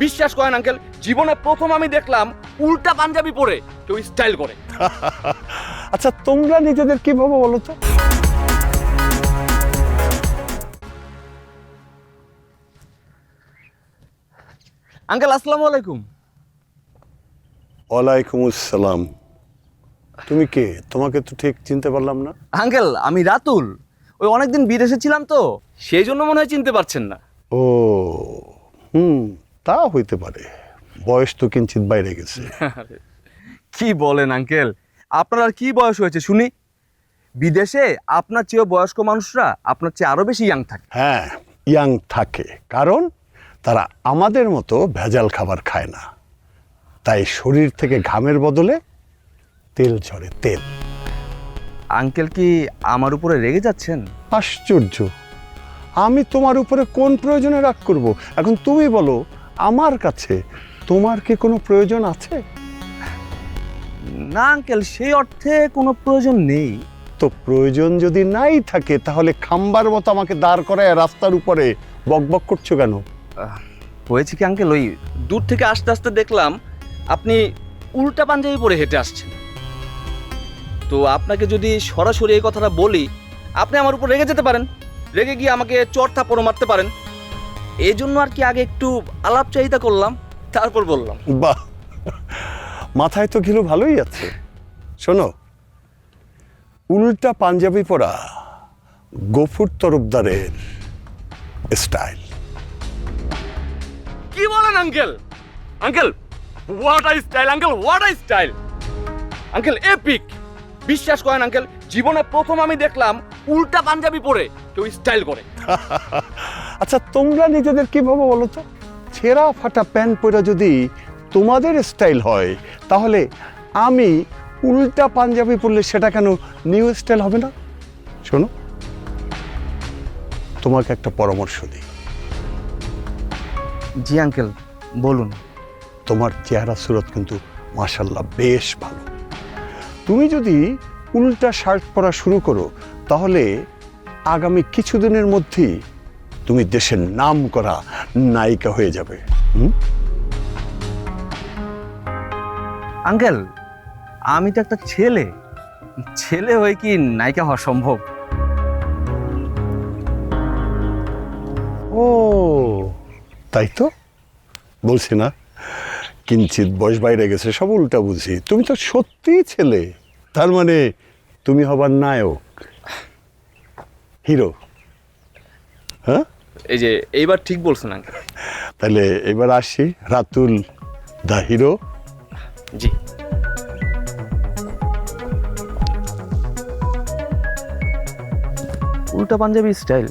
বিশ্বাস করেন আঙ্কেল, জীবনে প্রথম আমি দেখলাম উল্টা পাঞ্জাবি পরে কেউ স্টাইল করে। আচ্ছা তোমরা নিজেদের কি ভাবো বলো তো? আঙ্কেল আসসালামু আলাইকুম। ওয়ালাইকুম আসসালাম। তুমি কে? তোমাকে তো ঠিক চিনতে পারলাম না। আঙ্কেল আমি রাতুল, ওই অনেকদিন বিদেশে ছিলাম তো সেই জন্য মনে হয় চিনতে পারছেন না। ও তা হইতে পারে, বয়স তো কিঞ্চিত বাইরে গেছে। কি বলেন আঙ্কেল, আপনার আর কি বয়স হয়েছে শুনি? বিদেশে আপনার চেয়ে বয়স্ক মানুষরা আপনার চেয়ে আরো বেশি ইয়াং থাকে। হ্যাঁ, ইয়াং থাকে, কারণ তারা আমাদের মতো ভেজাল খাবার খায় না, তাই শরীর থেকে ঘামের বদলে তেল ঝরে, তেল। আঙ্কেল কি আমার উপরে রেগে যাচ্ছেন? আশ্চর্য, আমি তোমার উপরে কোন প্রয়োজনে রাগ করব? এখন তুমি বলো, আমার কাছে তোমার কি কোনো প্রয়োজন আছে? না আঙ্কেল, সেই অর্থে কোনো প্রয়োজন নেই। তো প্রয়োজন যদি নাই থাকে তাহলে খাম্বার মতো আমাকে দাঁড় করায় রাস্তার উপরে বকবক করছো কেন? হয়েছে কি আঙ্কেল, ওই দূর থেকে আস্তে আস্তে দেখলাম আপনি উল্টা পাঞ্জাবি পরে হেঁটে আসছেন। তো আপনাকে যদি সরাসরি এই কথাটা বলি, আপনি আমার উপর রেগে যেতে পারেন, রেগে গিয়ে আমাকে চড় থাপ্পড় মারতে পারেন। এই জন্য আর কি আগে একটু আলাপচারিতা করলাম, তারপর বললাম। বাহ, মাথায় তো ঘিলু ভালোই আছে। শোনো, উল্টা পাঞ্জাবি পরা গফুর তরফদারের স্টাইল। কি বলেন uncle? Uncle what I style, uncle what I style, uncle epic. বিশ্বাস করেন আঙ্কেল, জীবনে প্রথম আমি দেখলাম উল্টা পাঞ্জাবি পরে কেউ স্টাইল করে। আচ্ছা তোমরা নিজেদের কি ভাবো বলো তো? ছেঁড়া ফাটা প্যান্ট পরা যদি তোমাদের স্টাইল হয়, তাহলে আমি উল্টা পাঞ্জাবি পরলে সেটা কেন নিউ স্টাইল হবে না? শোনো, তোমাকে একটা পরামর্শ দিই। জি আঙ্কেল বলুন। তোমার চেহারা সুরত কিন্তু মাশাল্লাহ বেশ ভালো। তুমি যদি উল্টা শার্ট পরা শুরু করো, তাহলে আগামী কিছুদিনের মধ্যেই তুমি দেশের নাম করা নায়িকা হয়ে যাবে। আঙ্কেল আমি তো একটা ছেলে, ছেলে হয়ে কি নায়িকা হওয়া সম্ভব? ও তাই তো বলছি না, কিঞ্চিত বয়স বাইরে গেছে, সব উল্টা বুঝি। তুমি তো সত্যিই ছেলে, তার মানে তুমি হবার নায়ক, হিরো। হ্যাঁ, এই যে এইবার ঠিক বলছেন আঙ্কেল। তাহলে এবার আসি, রাতুল দা হিরো। জি। উল্টা পাঞ্জাবি স্টাইল